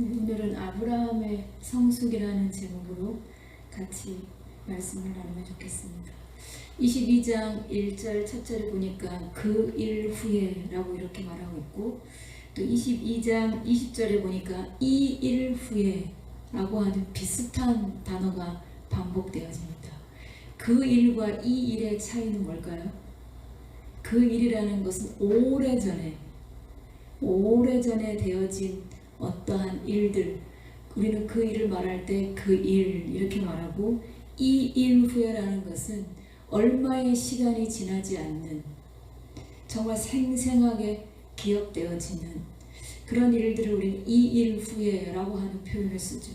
오늘은 아브라함의 성숙이라는 제목으로 같이 말씀을 나누면 좋겠습니다. 22장 1절 첫 절에 보니까 그 일 후에 라고 이렇게 말하고 있고, 또 22장 20절에 보니까 이 일 후에 라고 하는 비슷한 단어가 반복되어집니다. 그 일과 이 일의 차이는 뭘까요? 그 일이라는 것은 오래전에 되어진 어떠한 일들, 우리는 그 일을 말할 때 그 일 이렇게 말하고, 이 일 후에라는 것은 얼마의 시간이 지나지 않는 정말 생생하게 기억되어지는 그런 일들을 우리는 이 일 후에라고 하는 표현을 쓰죠.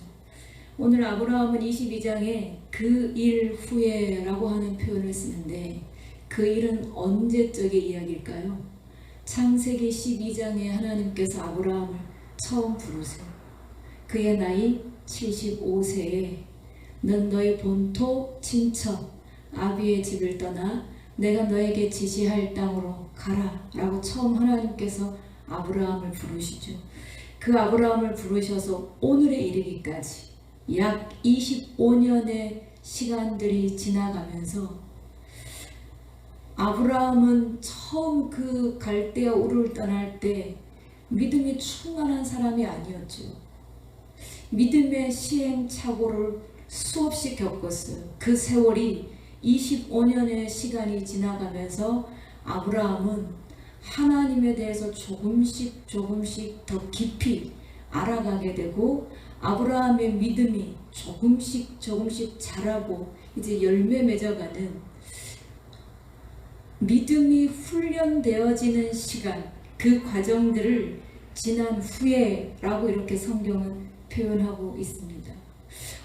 오늘 아브라함은 22장에 그 일 후에라고 하는 표현을 쓰는데, 그 일은 언제적의 이야기일까요? 창세기 12장에 하나님께서 아브라함을 처음 부르세요. 그의 나이 75세에 넌 너의 본토 친척 아비의 집을 떠나 내가 너에게 지시할 땅으로 가라 라고 처음 하나님께서 아브라함을 부르시죠. 그 아브라함을 부르셔서 오늘에 이르기까지 약 25년의 시간들이 지나가면서 아브라함은 처음 그 갈대아 우르를 떠날 때 믿음이 충만한 사람이 아니었죠. 믿음의 시행착오를 수없이 겪었어요. 그 세월이 25년의 시간이 지나가면서 아브라함은 하나님에 대해서 조금씩 더 깊이 알아가게 되고, 아브라함의 믿음이 조금씩 자라고 이제 열매 맺어가는 믿음이 훈련되어지는 시간, 그 과정들을 지난 후에 라고 이렇게 성경은 표현하고 있습니다.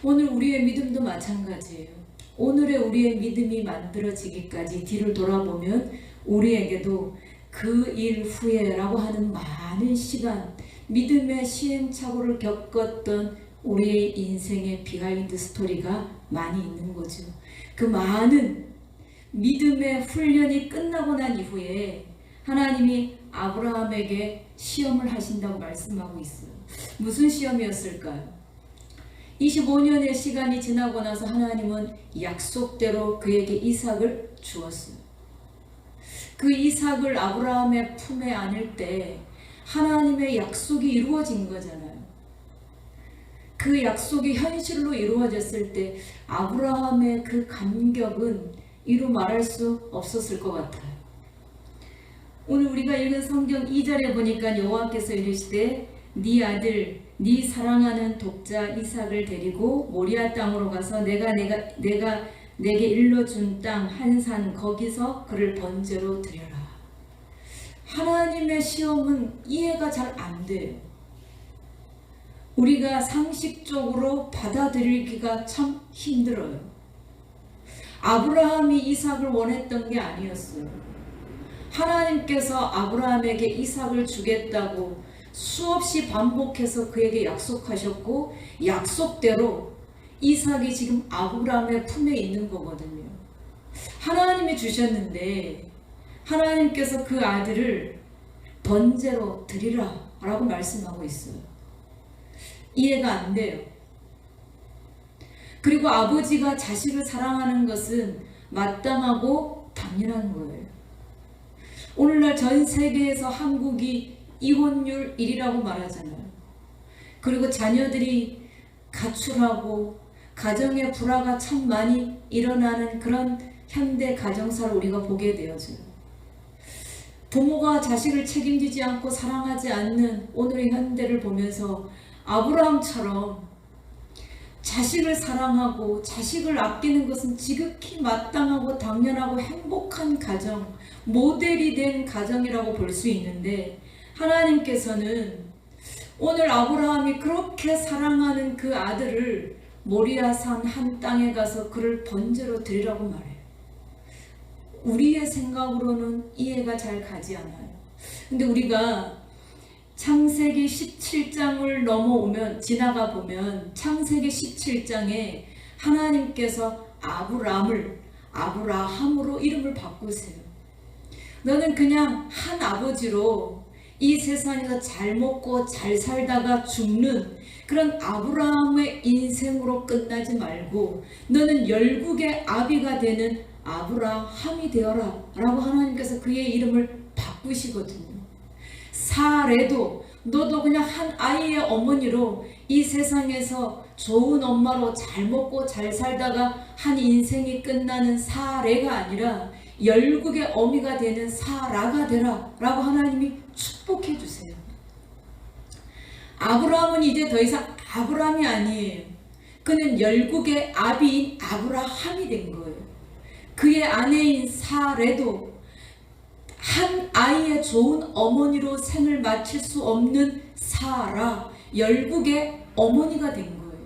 오늘 우리의 믿음도 마찬가지예요. 오늘의 우리의 믿음이 만들어지기까지 뒤를 돌아보면 우리에게도 그 일 후에 라고 하는 많은 시간, 믿음의 시행착오를 겪었던 우리의 인생의 비하인드 스토리가 많이 있는 거죠. 그 많은 믿음의 훈련이 끝나고 난 이후에 하나님이 아브라함에게 시험을 하신다고 말씀하고 있어요. 무슨 시험이었을까요? 25년의 시간이 지나고 나서 하나님은 약속대로 그에게 이삭을 주었어요. 그 이삭을 아브라함의 품에 안을 때 하나님의 약속이 이루어진 거잖아요. 그 약속이 현실로 이루어졌을 때 아브라함의 그 감격은 이루 말할 수 없었을 것 같아요. 오늘 우리가 읽은 성경 2절에 보니까 여호와께서 이르시되 네 아들 네 사랑하는 독자 이삭을 데리고 모리아 땅으로 가서 내가 내게 일러준 땅 한 산 거기서 그를 번제로 드려라. 하나님의 시험은 이해가 잘 안 돼요. 우리가 상식적으로 받아들이기가 참 힘들어요. 아브라함이 이삭을 원했던 게 아니었어요. 하나님께서 아브라함에게 이삭을 주겠다고 수없이 반복해서 그에게 약속하셨고, 약속대로 이삭이 지금 아브라함의 품에 있는 거거든요. 하나님이 주셨는데 하나님께서 그 아들을 번제로 드리라 라고 말씀하고 있어요. 이해가 안 돼요. 그리고 아버지가 자식을 사랑하는 것은 마땅하고 당연한 거예요. 오늘날 전 세계에서 한국이 이혼율 1위라고 말하잖아요. 그리고 자녀들이 가출하고 가정의 불화가 참 많이 일어나는 그런 현대 가정사를 우리가 보게 되어져요. 부모가 자식을 책임지지 않고 사랑하지 않는 오늘의 현대를 보면서 아브라함처럼 자식을 사랑하고 자식을 아끼는 것은 지극히 마땅하고 당연하고 행복한 가정, 모델이 된 가정이라고 볼 수 있는데, 하나님께서는 오늘 아브라함이 그렇게 사랑하는 그 아들을 모리아산 한 땅에 가서 그를 번제로 드리라고 말해요. 우리의 생각으로는 이해가 잘 가지 않아요. 근데 우리가 창세기 17장을 지나가 보면 창세기 17장에 하나님께서 아브라함으로 이름을 바꾸세요. 너는 그냥 한 아버지로 이 세상에서 잘 먹고 잘 살다가 죽는 그런 아브라함의 인생으로 끝나지 말고 너는 열국의 아비가 되는 아브라함이 되어라 라고 하나님께서 그의 이름을 바꾸시거든요. 사레도 너도 그냥 한 아이의 어머니로 이 세상에서 좋은 엄마로 잘 먹고 잘 살다가 한 인생이 끝나는 사레가 아니라 열국의 어미가 되는 사라가 되라 라고 하나님이 축복해 주세요. 아브라함은 이제 더 이상 아브라함이 아니에요. 그는 열국의 아비인 아브라함이 된 거예요. 그의 아내인 사레도 한 아이의 좋은 어머니로 생을 마칠 수 없는 사라, 열국의 어머니가 된 거예요.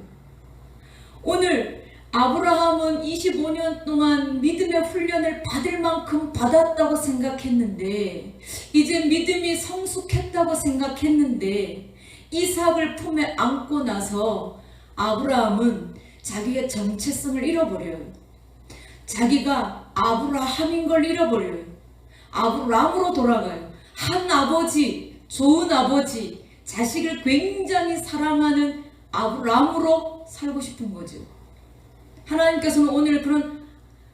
오늘 아브라함은 25년 동안 믿음의 훈련을 받을 만큼 받았다고 생각했는데, 이제 믿음이 성숙했다고 생각했는데, 이삭을 품에 안고 나서 아브라함은 자기의 정체성을 잃어버려요. 자기가 아브라함인 걸 잃어버려요. 아브라함으로 돌아가요. 한 아버지, 좋은 아버지, 자식을 굉장히 사랑하는 아브라함으로 살고 싶은 거죠. 하나님께서는 오늘 그런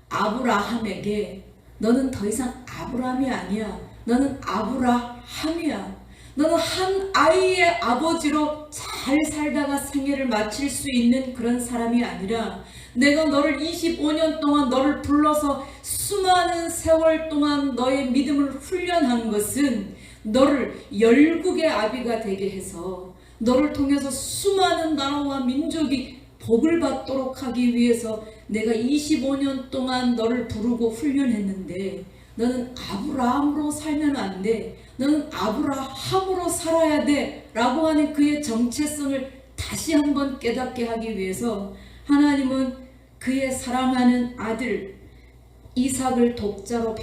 아브라함에게 너는 더 이상 아브라함이 아니야. 너는 아브라함이야. 너는 한 아이의 아버지로 잘 살다가 생애를 마칠 수 있는 그런 사람이 아니라 내가 너를 25년 동안 너를 불러서 수많은 세월 동안 너의 믿음을 훈련한 것은 너를 열국의 아비가 되게 해서 너를 통해서 수많은 나라와 민족이 복을 받도록 하기 위해서 내가 25년 동안 너를 부르고 훈련했는데 너는 아브라함으로 살면 안 돼. 너는 아브라함으로 살아야 돼 라고 하는 그의 정체성을 다시 한번 깨닫게 하기 위해서 하나님은 그의 사랑하는 아들 이삭을 독자를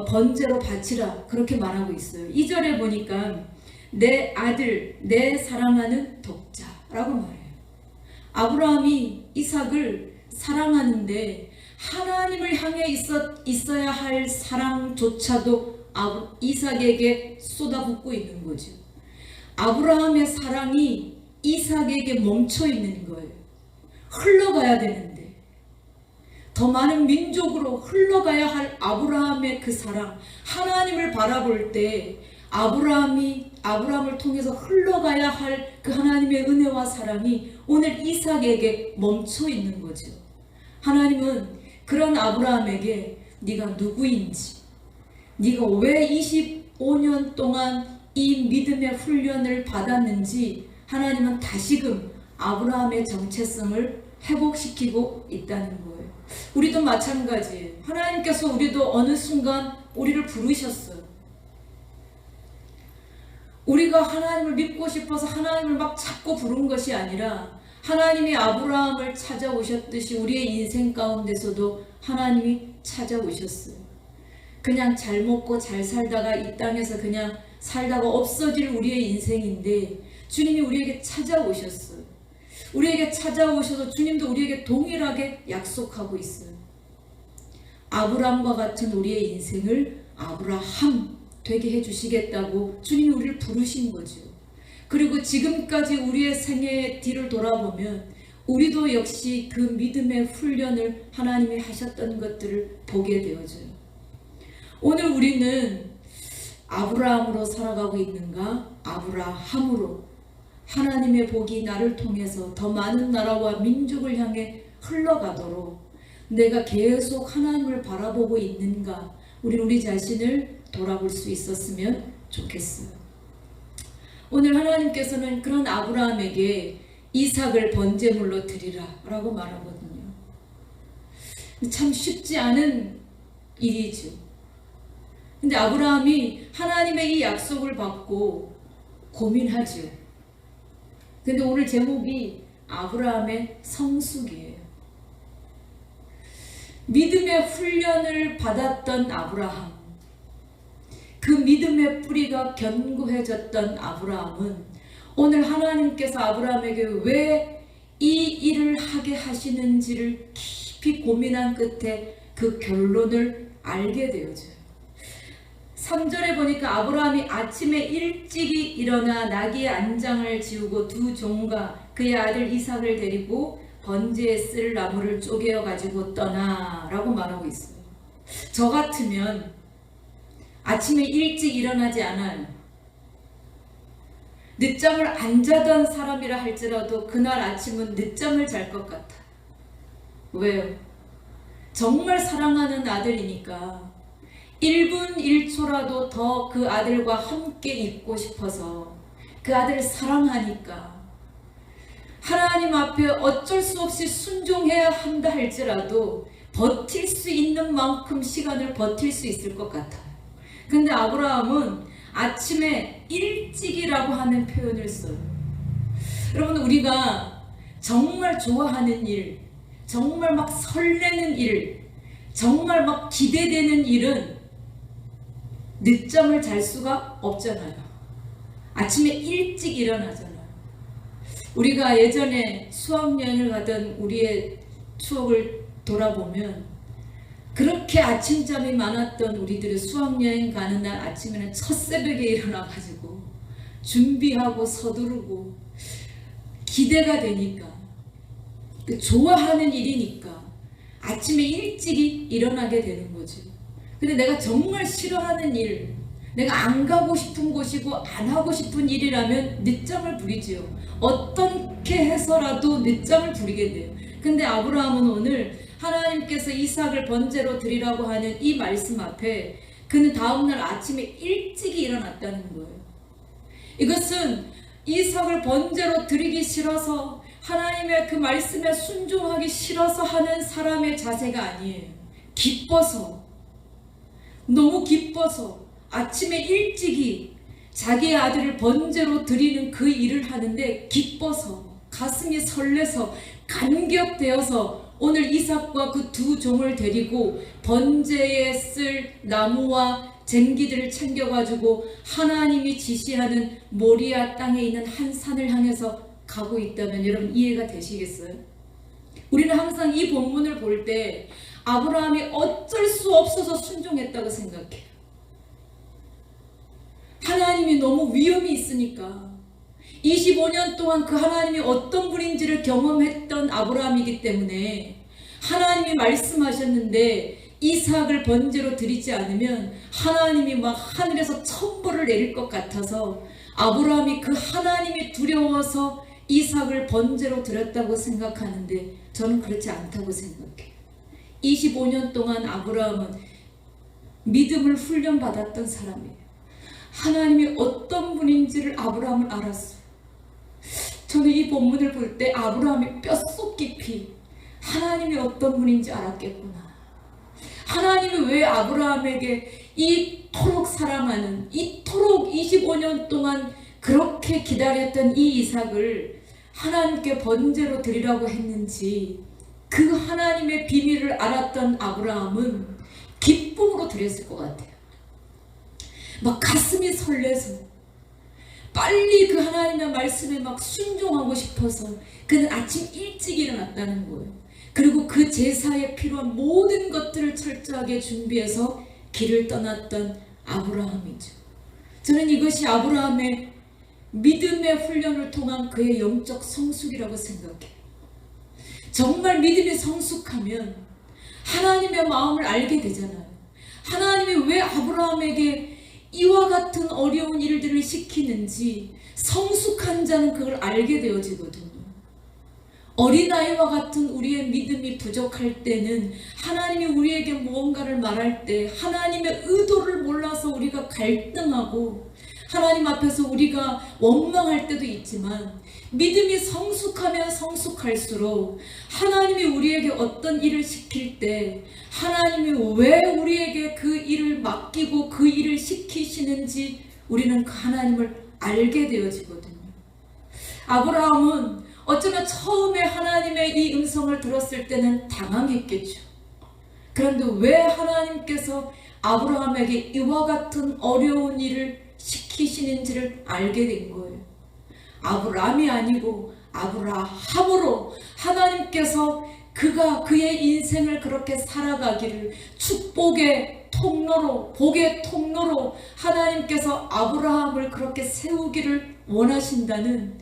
번제로 바치라 그렇게 말하고 있어요. 2절에 보니까 내 아들 내 사랑하는 독자라고 말해요. 아브라함이 이삭을 사랑하는데 하나님을 향해 있어야 할 사랑조차도 이삭에게 쏟아붓고 있는 거죠. 아브라함의 사랑이 이삭에게 멈춰 있는 거예요. 흘러가야 되는데 더 많은 민족으로 흘러가야 할 아브라함의 그 사랑, 하나님을 바라볼 때 아브라함을 통해서 흘러가야 할 그 하나님의 은혜와 사랑이 오늘 이삭에게 멈춰 있는 거죠. 하나님은 그런 아브라함에게 네가 누구인지, 네가 왜 25년 동안 이 믿음의 훈련을 받았는지 하나님은 다시금 아브라함의 정체성을 회복시키고 있다는 거예요. 우리도 마찬가지예요. 하나님께서 우리도 어느 순간 우리를 부르셨어요. 우리가 하나님을 믿고 싶어서 하나님을 막 찾고 부른 것이 아니라 하나님이 아브라함을 찾아오셨듯이 우리의 인생 가운데서도 하나님이 찾아오셨어요. 그냥 잘 먹고 잘 살다가 이 땅에서 그냥 살다가 없어질 우리의 인생인데 주님이 우리에게 찾아오셨어요. 우리에게 찾아오셔서 주님도 우리에게 동일하게 약속하고 있어요. 아브라함과 같은 우리의 인생을 아브라함 되게 해주시겠다고 주님이 우리를 부르신 거죠. 그리고 지금까지 우리의 생애의 뒤를 돌아보면 우리도 역시 그 믿음의 훈련을 하나님이 하셨던 것들을 보게 되어져요. 오늘 우리는 아브라함으로 살아가고 있는가? 아브라함으로 하나님의 복이 나를 통해서 더 많은 나라와 민족을 향해 흘러가도록 내가 계속 하나님을 바라보고 있는가? 우리 자신을 돌아볼 수 있었으면 좋겠어요. 오늘 하나님께서는 그런 아브라함에게 이삭을 번제물로 드리라 라고 말하거든요. 참 쉽지 않은 일이죠. 근데 아브라함이 하나님의 이 약속을 받고 고민하죠. 근데 오늘 제목이 아브라함의 성숙이에요. 믿음의 훈련을 받았던 아브라함, 그 믿음의 뿌리가 견고해졌던 아브라함은 오늘 하나님께서 아브라함에게 왜 이 일을 하게 하시는지를 깊이 고민한 끝에 그 결론을 알게 되어져요. 3절에 보니까 아브라함이 아침에 일찍이 일어나 나귀의 안장을 지우고 두 종과 그의 아들 이삭을 데리고 번제에 쓸 나무를 쪼개어 가지고 떠나라고 말하고 있어요. 저 같으면 아침에 일찍 일어나지 않아요. 늦잠을 안 자던 사람이라 할지라도 그날 아침은 늦잠을 잘 것 같아. 왜요? 정말 사랑하는 아들이니까 1분 1초라도 더 그 아들과 함께 있고 싶어서, 그 아들을 사랑하니까 하나님 앞에 어쩔 수 없이 순종해야 한다 할지라도 버틸 수 있는 만큼 시간을 버틸 수 있을 것 같아요. 근데 아브라함은 아침에 일찍이라고 하는 표현을 써요. 여러분, 우리가 정말 좋아하는 일, 정말 막 설레는 일, 정말 막 기대되는 일은 늦잠을 잘 수가 없잖아요. 아침에 일찍 일어나잖아요. 우리가 예전에 수학여행을 가던 우리의 추억을 돌아보면 그렇게 아침잠이 많았던 우리들이 수학여행 가는 날 아침에는 첫 새벽에 일어나가지고 준비하고 서두르고 기대가 되니까, 좋아하는 일이니까 아침에 일찍이 일어나게 되는 거지. 근데 내가 정말 싫어하는 일, 내가 안 가고 싶은 곳이고 안 하고 싶은 일이라면 늦잠을 부리지요. 어떻게 해서라도 늦잠을 부리게 돼요. 근데 아브라함은 오늘 하나님께서 이삭을 번제로 드리라고 하는 이 말씀 앞에 그는 다음날 아침에 일찍이 일어났다는 거예요. 이것은 이삭을 번제로 드리기 싫어서, 하나님의 그 말씀에 순종하기 싫어서 하는 사람의 자세가 아니에요. 기뻐서, 너무 기뻐서 아침에 일찍이 자기의 아들을 번제로 드리는 그 일을 하는데 기뻐서, 가슴이 설레서, 감격되어서 오늘 이삭과 그 두 종을 데리고 번제에 쓸 나무와 쟁기들을 챙겨가지고 하나님이 지시하는 모리아 땅에 있는 한 산을 향해서 가고 있다면 여러분 이해가 되시겠어요? 우리는 항상 이 본문을 볼 때 아브라함이 어쩔 수 없어서 순종했다고 생각해요. 하나님이 너무 위험이 있으니까. 25년 동안 그 하나님이 어떤 분인지를 경험했던 아브라함이기 때문에 하나님이 말씀하셨는데 이삭을 번제로 드리지 않으면 하나님이 막 하늘에서 천벌을 내릴 것 같아서 아브라함이 그 하나님이 두려워서 이삭을 번제로 드렸다고 생각하는데 저는 그렇지 않다고 생각해요. 25년 동안 아브라함은 믿음을 훈련받았던 사람이에요. 하나님이 어떤 분인지를 아브라함은 알았어요. 저는 이 본문을 볼 때 아브라함이 뼛속 깊이 하나님이 어떤 분인지 알았겠구나. 하나님이 왜 아브라함에게 이토록 사랑하는, 이토록 25년 동안 그렇게 기다렸던 이 이삭을 하나님께 번제로 드리라고 했는지, 그 하나님의 비밀을 알았던 아브라함은 기쁨으로 드렸을 것 같아요. 막 가슴이 설레서 빨리 그 하나님의 말씀에 막 순종하고 싶어서 그는 아침 일찍 일어났다는 거예요. 그리고 그 제사에 필요한 모든 것들을 철저하게 준비해서 길을 떠났던 아브라함이죠. 저는 이것이 아브라함의 믿음의 훈련을 통한 그의 영적 성숙이라고 생각해요. 정말 믿음이 성숙하면 하나님의 마음을 알게 되잖아요. 하나님이 왜 아브라함에게 이와 같은 어려운 일들을 시키는지 성숙한 자는 그걸 알게 되어지거든요. 어린아이와 같은 우리의 믿음이 부족할 때는 하나님이 우리에게 무언가를 말할 때 하나님의 의도를 몰라서 우리가 갈등하고 하나님 앞에서 우리가 원망할 때도 있지만, 믿음이 성숙하면 성숙할수록 하나님이 우리에게 어떤 일을 시킬 때 하나님이 왜 우리에게 그 일을 맡기고 그 일을 시키시는지 우리는 그 하나님을 알게 되어지거든요. 아브라함은 어쩌면 처음에 하나님의 이 음성을 들었을 때는 당황했겠죠. 그런데 왜 하나님께서 아브라함에게 이와 같은 어려운 일을 시키시는지를 알게 된 거예요. 아브라함이 아니고 아브라함으로 하나님께서 그가 그의 인생을 그렇게 살아가기를 축복의 통로로, 복의 통로로 하나님께서 아브라함을 그렇게 세우기를 원하신다는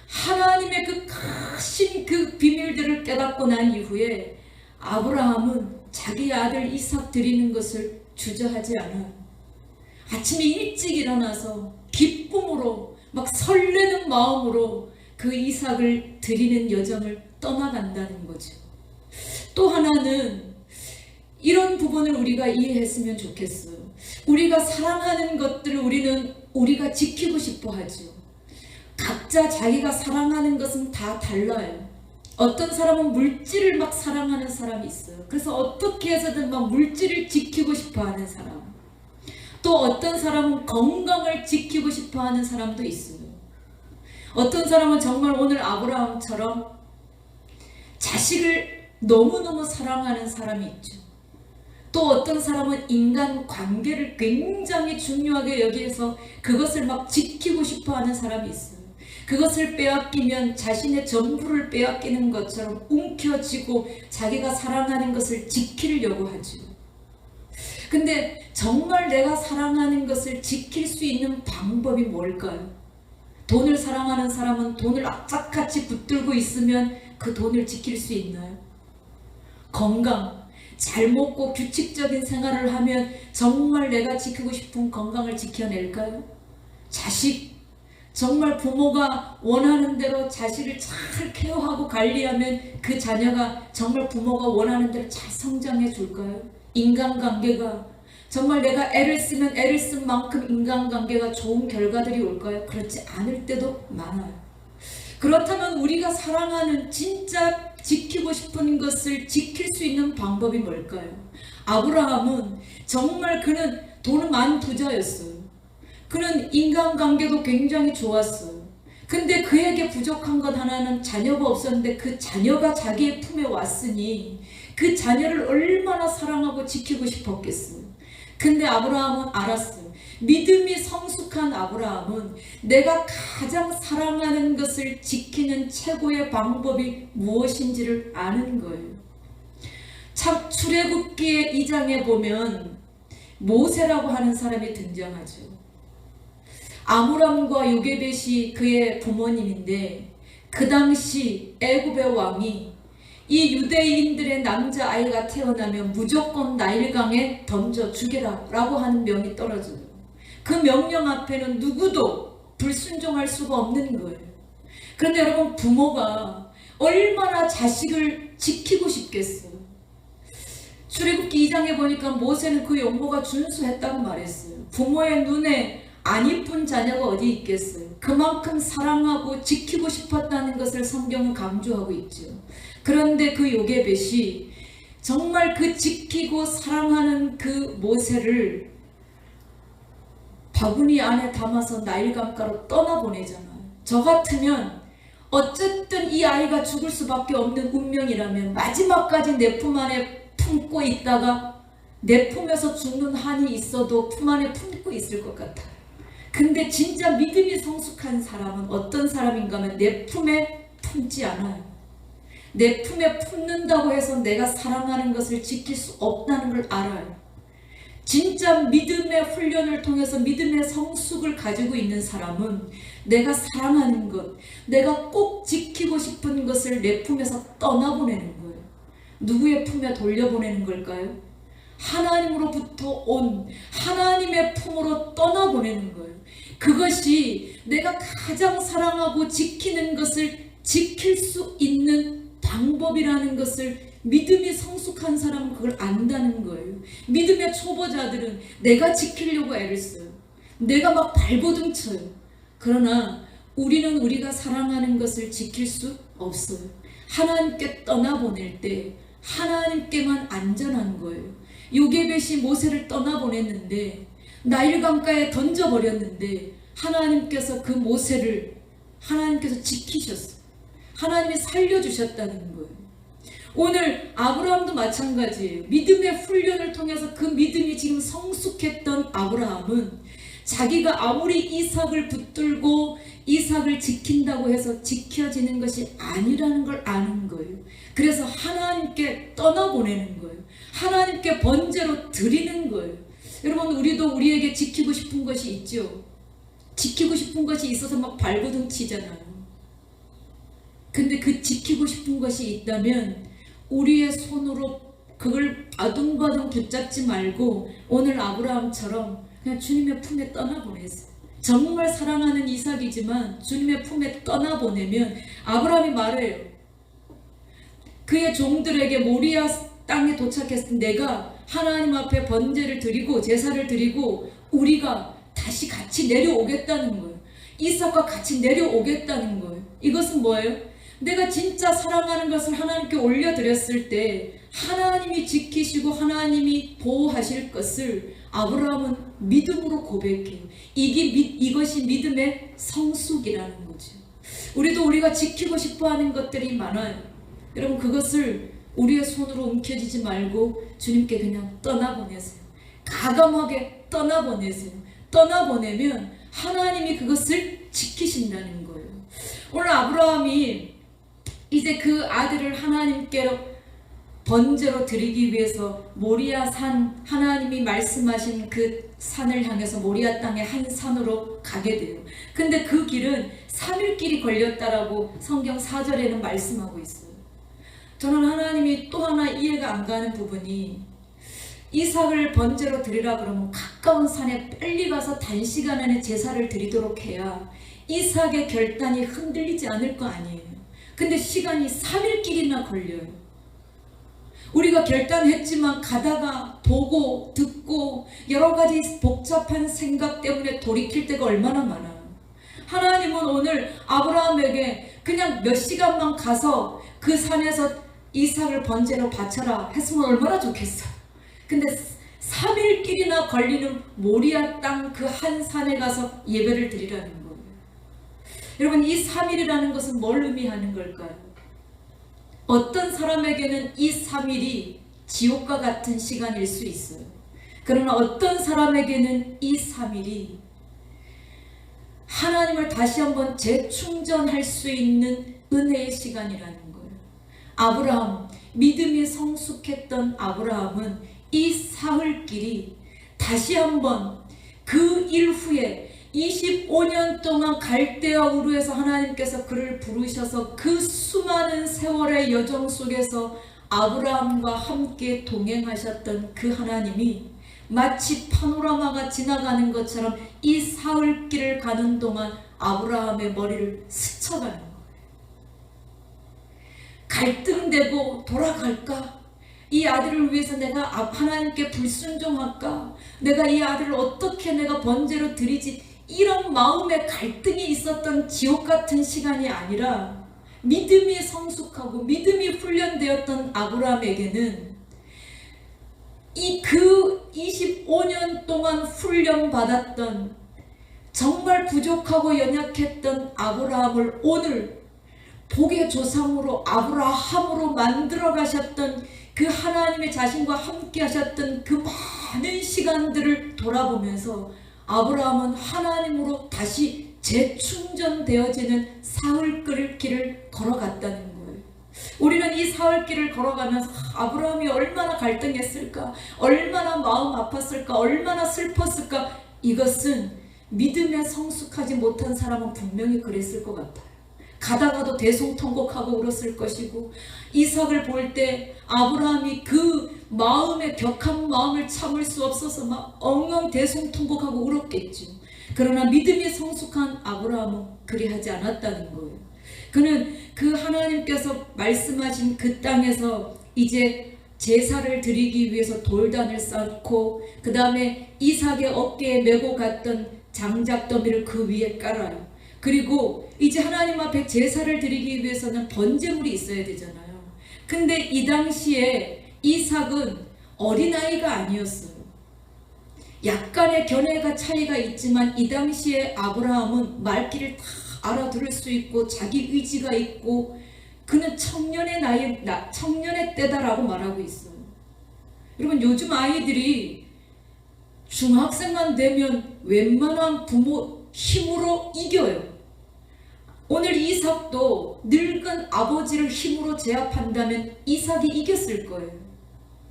하나님의 그 크신 그 비밀들을 깨닫고 난 이후에 아브라함은 자기 아들 이삭 드리는 것을 주저하지 않아요. 아침에 일찍 일어나서 기쁨으로 막 설레는 마음으로 그 이삭을 드리는 여정을 떠나간다는 거죠. 또 하나는 이런 부분을 우리가 이해했으면 좋겠어요. 우리가 사랑하는 것들을 우리가 지키고 싶어 하죠. 각자 자기가 사랑하는 것은 다 달라요. 어떤 사람은 물질을 막 사랑하는 사람이 있어요. 그래서 어떻게 해서든 막 물질을 지키고 싶어 하는 사람. 또 어떤 사람은 건강을 지키고 싶어 하는 사람도 있어요. 어떤 사람은 정말 오늘 아브라함처럼 자식을 너무너무 사랑하는 사람이 있죠. 또 어떤 사람은 인간 관계를 굉장히 중요하게 여기에서 그것을 막 지키고 싶어 하는 사람이 있어요. 그것을 빼앗기면 자신의 전부를 빼앗기는 것처럼 움켜쥐고 자기가 사랑하는 것을 지키려고 하죠. 근데 정말 내가 사랑하는 것을 지킬 수 있는 방법이 뭘까요? 돈을 사랑하는 사람은 돈을 악착같이 붙들고 있으면 그 돈을 지킬 수 있나요? 건강, 잘 먹고 규칙적인 생활을 하면 정말 내가 지키고 싶은 건강을 지켜낼까요? 자식, 정말 부모가 원하는 대로 자식을 잘 케어하고 관리하면 그 자녀가 정말 부모가 원하는 대로 잘 성장해 줄까요? 인간관계가 정말 내가 애를 쓰면 애를 쓴 만큼 인간관계가 좋은 결과들이 올까요? 그렇지 않을 때도 많아요. 그렇다면 우리가 사랑하는 진짜 지키고 싶은 것을 지킬 수 있는 방법이 뭘까요? 아브라함은 정말 그는 돈은 많은 부자였어요. 그는 인간관계도 굉장히 좋았어요. 근데 그에게 부족한 것 하나는 자녀가 없었는데 그 자녀가 자기의 품에 왔으니 그 자녀를 얼마나 사랑하고 지키고 싶었겠어요. 근데 아브라함은 알았어요. 믿음이 성숙한 아브라함은 내가 가장 사랑하는 것을 지키는 최고의 방법이 무엇인지를 아는 거예요. 참 출애굽기의 2장에 보면 모세라고 하는 사람이 등장하죠. 아므람과 요게벳이 그의 부모님인데 그 당시 애굽의 왕이 이 유대인들의 남자아이가 태어나면 무조건 나일강에 던져 죽여라 라고 하는 명이 떨어져요. 그 명령 앞에는 누구도 불순종할 수가 없는 거예요. 그런데 여러분, 부모가 얼마나 자식을 지키고 싶겠어요. 출애굽기 2장에 보니까 모세는 그 용모가 준수했다고 말했어요. 부모의 눈에 안 이쁜 자녀가 어디 있겠어요. 그만큼 사랑하고 지키고 싶었다는 것을 성경은 강조하고 있죠. 그런데 그 요게벳이 정말 그 지키고 사랑하는 그 모세를 바구니 안에 담아서 나일강가로 떠나보내잖아요. 저 같으면 어쨌든 이 아이가 죽을 수밖에 없는 운명이라면 마지막까지 내 품 안에 품고 있다가 내 품에서 죽는 한이 있어도 품 안에 품고 있을 것 같아요. 근데 진짜 믿음이 성숙한 사람은 어떤 사람인가 하면 내 품에 품지 않아요. 내 품에 품는다고 해서 내가 사랑하는 것을 지킬 수 없다는 걸 알아요. 진짜 믿음의 훈련을 통해서 믿음의 성숙을 가지고 있는 사람은 내가 사랑하는 것, 내가 꼭 지키고 싶은 것을 내 품에서 떠나보내는 거예요. 누구의 품에 돌려보내는 걸까요? 하나님으로부터 온 하나님의 품으로 떠나보내는 거예요. 그것이 내가 가장 사랑하고 지키는 것을 지킬 수 있는 방법이라는 것을 믿음이 성숙한 사람은 그걸 안다는 거예요. 믿음의 초보자들은 내가 지키려고 애를 써요. 내가 막 발버둥 쳐요. 그러나 우리는 우리가 사랑하는 것을 지킬 수 없어요. 하나님께 떠나보낼 때 하나님께만 안전한 거예요. 요게벳이 모세를 떠나보냈는데 나일강가에 던져버렸는데 하나님께서 그 모세를 하나님께서 지키셨어요. 하나님이 살려주셨다는 거예요. 오늘 아브라함도 마찬가지예요. 믿음의 훈련을 통해서 그 믿음이 지금 성숙했던 아브라함은 자기가 아무리 이삭을 붙들고 이삭을 지킨다고 해서 지켜지는 것이 아니라는 걸 아는 거예요. 그래서 하나님께 떠나보내는 거예요. 하나님께 번제로 드리는 거예요. 여러분, 우리도 우리에게 지키고 싶은 것이 있죠. 지키고 싶은 것이 있어서 막 발버둥 치잖아요. 근데 그 지키고 싶은 것이 있다면 우리의 손으로 그걸 아둥바둥 붙잡지 말고 오늘 아브라함처럼 그냥 주님의 품에 떠나보내세요. 정말 사랑하는 이삭이지만 주님의 품에 떠나보내면 아브라함이 말해요. 그의 종들에게 모리아 땅에 도착했을 때 내가 하나님 앞에 번제를 드리고 제사를 드리고 우리가 다시 같이 내려오겠다는 거예요. 이삭과 같이 내려오겠다는 거예요. 이것은 뭐예요? 내가 진짜 사랑하는 것을 하나님께 올려드렸을 때 하나님이 지키시고 하나님이 보호하실 것을 아브라함은 믿음으로 고백해요. 이것이 믿음의 성숙이라는 거죠. 우리도 우리가 지키고 싶어하는 것들이 많아요. 여러분, 그것을 우리의 손으로 움켜쥐지 말고 주님께 그냥 떠나보내세요. 가감하게 떠나보내세요. 떠나보내면 하나님이 그것을 지키신다는 거예요. 오늘 아브라함이 이제 그 아들을 하나님께 번제로 드리기 위해서 모리아 산, 하나님이 말씀하신 그 산을 향해서 모리아 땅의 한 산으로 가게 돼요. 근데 그 길은 3일 길이 걸렸다라고 성경 4절에는 말씀하고 있어요. 저는 하나님이 또 하나 이해가 안 가는 부분이 이삭을 번제로 드리라 그러면 가까운 산에 빨리 가서 단시간 안에 제사를 드리도록 해야 이삭의 결단이 흔들리지 않을 거 아니에요. 근데 시간이 3일 길이나 걸려요. 우리가 결단했지만 가다가 보고 듣고 여러 가지 복잡한 생각 때문에 돌이킬 때가 얼마나 많아요. 하나님은 오늘 아브라함에게 그냥 몇 시간만 가서 그 산에서 이삭을 번제로 바쳐라 했으면 얼마나 좋겠어요. 근데 3일 길이나 걸리는 모리아 땅 그 한 산에 가서 예배를 드리라는 거예요. 여러분, 이 3일이라는 것은 뭘 의미하는 걸까요? 어떤 사람에게는 이 3일이 지옥과 같은 시간일 수 있어요. 그러나 어떤 사람에게는 이 3일이 하나님을 다시 한번 재충전할 수 있는 은혜의 시간이라는 거예요. 아브라함, 믿음이 성숙했던 아브라함은 이 사흘길이 다시 한번 그 일 후에 25년 동안 갈대아 우르에서 하나님께서 그를 부르셔서 그 수많은 세월의 여정 속에서 아브라함과 함께 동행하셨던 그 하나님이 마치 파노라마가 지나가는 것처럼 이 사흘길을 가는 동안 아브라함의 머리를 스쳐가는 거예요. 갈등되고 돌아갈까? 이 아들을 위해서 내가 하나님께 불순종할까? 내가 이 아들을 어떻게 내가 번제로 드리지? 이런 마음의 갈등이 있었던 지옥 같은 시간이 아니라 믿음이 성숙하고 믿음이 훈련되었던 아브라함에게는 그 25년 동안 훈련받았던 정말 부족하고 연약했던 아브라함을 오늘 복의 조상으로 아브라함으로 만들어 가셨던 그 하나님의 자신과 함께 하셨던 그 많은 시간들을 돌아보면서 아브라함은 하나님으로 다시 재충전되어지는 사흘 길을 걸어갔다는 거예요. 우리는 이 사흘 길을 걸어가면서 아브라함이 얼마나 갈등했을까, 얼마나 마음 아팠을까, 얼마나 슬펐을까. 이것은 믿음에 성숙하지 못한 사람은 분명히 그랬을 것 같아요. 가다가도 대성통곡하고 울었을 것이고, 이삭을 볼 때 아브라함이 그 마음의 격한 마음을 참을 수 없어서 막 엉엉 대성통곡하고 울었겠죠. 그러나 믿음이 성숙한 아브라함은 그리하지 않았다는 거예요. 그는 그 하나님께서 말씀하신 그 땅에서 이제 제사를 드리기 위해서 돌단을 쌓고 그 다음에 이삭의 어깨에 메고 갔던 장작더미를 그 위에 깔아요. 그리고 이제 하나님 앞에 제사를 드리기 위해서는 번제물이 있어야 되잖아요. 근데 이 당시에 이삭은 어린아이가 아니었어요. 약간의 견해가 차이가 있지만 이 당시에 아브라함은 말귀를 다 알아들을 수 있고 자기 의지가 있고 그는 청년의 때다라고 말하고 있어요. 여러분, 요즘 아이들이 중학생만 되면 웬만한 부모 힘으로 이겨요. 오늘 이삭도 늙은 아버지를 힘으로 제압한다면 이삭이 이겼을 거예요.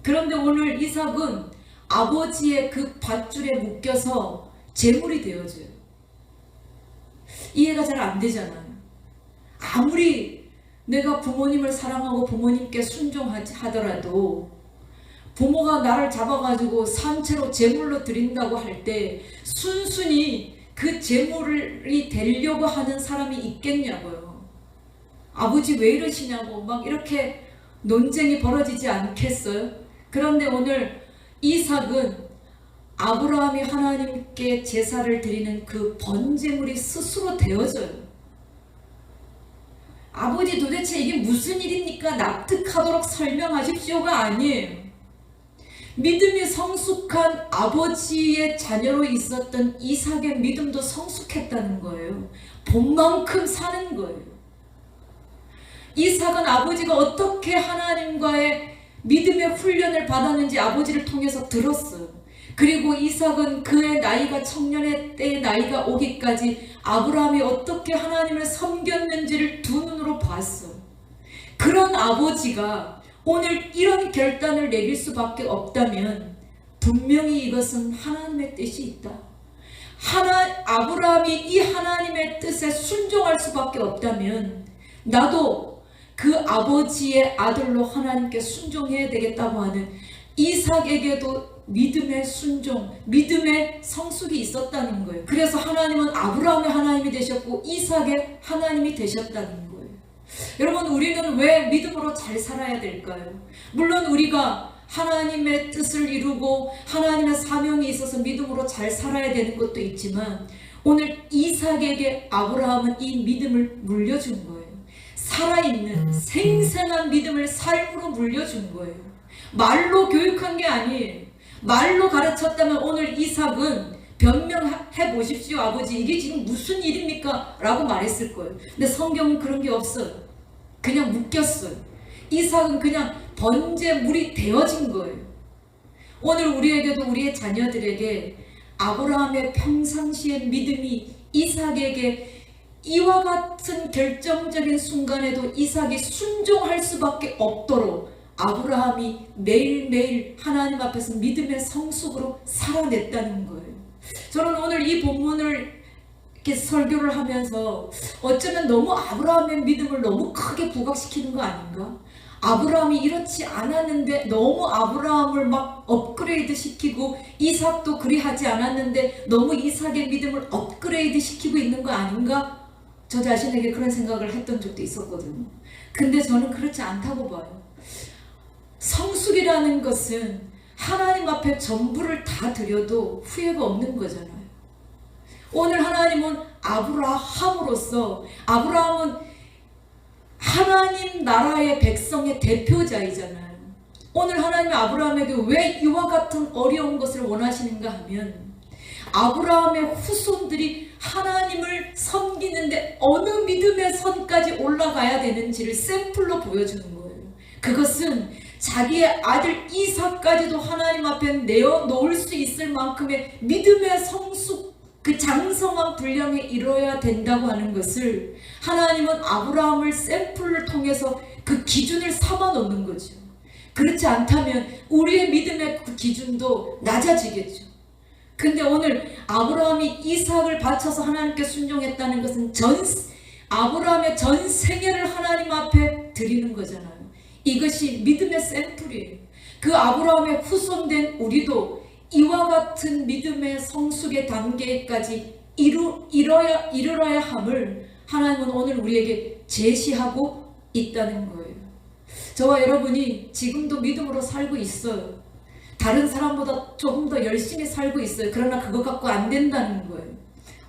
그런데 오늘 이삭은 아버지의 그 밧줄에 묶여서 제물이 되어져요. 이해가 잘 안 되잖아요. 아무리 내가 부모님을 사랑하고 부모님께 순종하더라도 부모가 나를 잡아가지고 산채로 제물로 드린다고 할 때 순순히 그 제물이 되려고 하는 사람이 있겠냐고요. 아버지 왜 이러시냐고 막 이렇게 논쟁이 벌어지지 않겠어요? 그런데 오늘 이삭은 아브라함이 하나님께 제사를 드리는 그 번제물이 스스로 되어져요. 아버지 도대체 이게 무슨 일입니까? 납득하도록 설명하십시오가 아니에요. 믿음이 성숙한 아버지의 자녀로 있었던 이삭의 믿음도 성숙했다는 거예요. 본만큼 사는 거예요. 이삭은 아버지가 어떻게 하나님과의 믿음의 훈련을 받았는지 아버지를 통해서 들었어요. 그리고 이삭은 그의 나이가 청년의 때의 나이가 오기까지 아브라함이 어떻게 하나님을 섬겼는지를 두 눈으로 봤어요. 그런 아버지가 오늘 이런 결단을 내릴 수밖에 없다면 분명히 이것은 하나님의 뜻이 있다. 아브라함이 이 하나님의 뜻에 순종할 수밖에 없다면 나도 그 아버지의 아들로 하나님께 순종해야 되겠다고 하는 이삭에게도 믿음의 순종, 믿음의 성숙이 있었다는 거예요. 그래서 하나님은 아브라함의 하나님이 되셨고 이삭의 하나님이 되셨다는 거예요. 여러분, 우리는 왜 믿음으로 잘 살아야 될까요? 물론 우리가 하나님의 뜻을 이루고 하나님의 사명이 있어서 믿음으로 잘 살아야 되는 것도 있지만 오늘 이삭에게 아브라함은 이 믿음을 물려준 거예요. 살아있는 생생한 믿음을 삶으로 물려준 거예요. 말로 교육한 게 아니에요. 말로 가르쳤다면 오늘 이삭은 변명해 보십시오. 아버지 이게 지금 무슨 일입니까? 라고 말했을 거예요. 근데 성경은 그런 게 없어요. 그냥 묶였어요. 이삭은 그냥 번제물이 되어진 거예요. 오늘 우리에게도 우리의 자녀들에게 아브라함의 평상시의 믿음이 이삭에게 이와 같은 결정적인 순간에도 이삭이 순종할 수밖에 없도록 아브라함이 매일매일 하나님 앞에서 믿음의 성숙으로 살아냈다는 거예요. 저는 오늘 이 본문을 이렇게 설교를 하면서 어쩌면 너무 아브라함의 믿음을 너무 크게 부각시키는 거 아닌가? 아브라함이 이렇지 않았는데 너무 아브라함을 막 업그레이드 시키고 이삭도 그리하지 않았는데 너무 이삭의 믿음을 업그레이드 시키고 있는 거 아닌가? 저 자신에게 그런 생각을 했던 적도 있었거든요. 근데 저는 그렇지 않다고 봐요. 성숙이라는 것은 하나님 앞에 전부를 다 드려도 후회가 없는 거잖아요. 오늘 하나님은 아브라함으로서 아브라함은 하나님 나라의 백성의 대표자이잖아요. 오늘 하나님이 아브라함에게 왜 이와 같은 어려운 것을 원하시는가 하면 아브라함의 후손들이 하나님을 섬기는데 어느 믿음의 선까지 올라가야 되는지를 샘플로 보여주는 거예요. 그것은 자기의 아들 이삭까지도 하나님 앞에 내어놓을 수 있을 만큼의 믿음의 성숙, 그 장성한 분량에 이뤄야 된다고 하는 것을 하나님은 아브라함을 샘플을 통해서 그 기준을 삼아 놓는 거죠. 그렇지 않다면 우리의 믿음의 그 기준도 낮아지겠죠. 근데 오늘 아브라함이 이삭을 바쳐서 하나님께 순종했다는 것은 아브라함의 전 생애를 하나님 앞에 드리는 거잖아요. 이것이 믿음의 샘플이에요. 그 아브라함의 후손된 우리도 이와 같은 믿음의 성숙의 단계까지 이르러야 함을 하나님은 오늘 우리에게 제시하고 있다는 거예요. 저와 여러분이 지금도 믿음으로 살고 있어요. 다른 사람보다 조금 더 열심히 살고 있어요. 그러나 그거 갖고 안 된다는 거예요.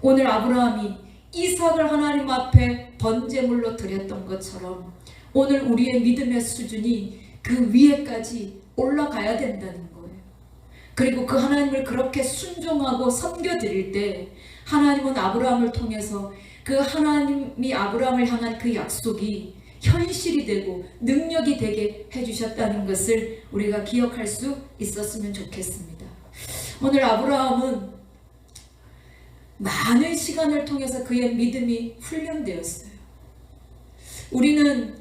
오늘 아브라함이 이삭을 하나님 앞에 번제물로 드렸던 것처럼 오늘 우리의 믿음의 수준이 그 위에까지 올라가야 된다는 거예요. 그리고 그 하나님을 그렇게 순종하고 섬겨드릴 때 하나님은 아브라함을 통해서 그 하나님이 아브라함을 향한 그 약속이 현실이 되고 능력이 되게 해주셨다는 것을 우리가 기억할 수 있었으면 좋겠습니다. 오늘 아브라함은 많은 시간을 통해서 그의 믿음이 훈련되었어요. 우리는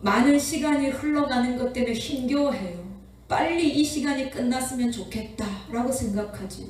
많은 시간이 흘러가는 것 때문에 힘겨워해요. 빨리 이 시간이 끝났으면 좋겠다라고 생각하지요.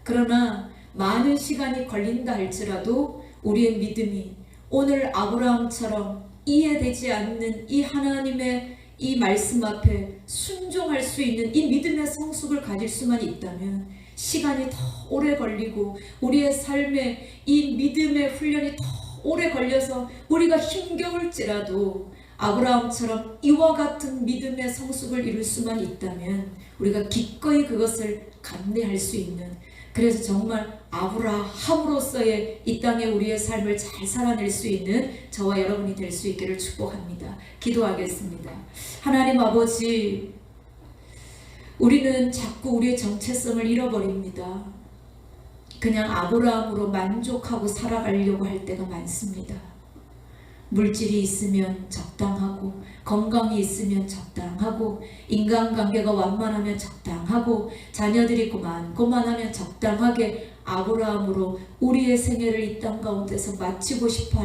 그러나 많은 시간이 걸린다 할지라도 우리의 믿음이 오늘 아브라함처럼 이해되지 않는 이 하나님의 이 말씀 앞에 순종할 수 있는 이 믿음의 성숙을 가질 수만 있다면 시간이 더 오래 걸리고 우리의 삶에 이 믿음의 훈련이 더 오래 걸려서 우리가 힘겨울지라도 아브라함처럼 이와 같은 믿음의 성숙을 이룰 수만 있다면 우리가 기꺼이 그것을 감내할 수 있는, 그래서 정말 아브라함으로서의 이 땅에 우리의 삶을 잘 살아낼 수 있는 저와 여러분이 될 수 있기를 축복합니다. 기도하겠습니다. 하나님 아버지, 우리는 자꾸 우리의 정체성을 잃어버립니다. 그냥 아브라함으로 만족하고 살아가려고 할 때가 많습니다. 물질이 있으면 적당하고, 건강이 있으면 적당하고, 인간관계가 완만하면 적당하고, 자녀들이 고만하면 적당하게 아브라함으로 우리의 생애를 이 땅 가운데서 마치고 싶어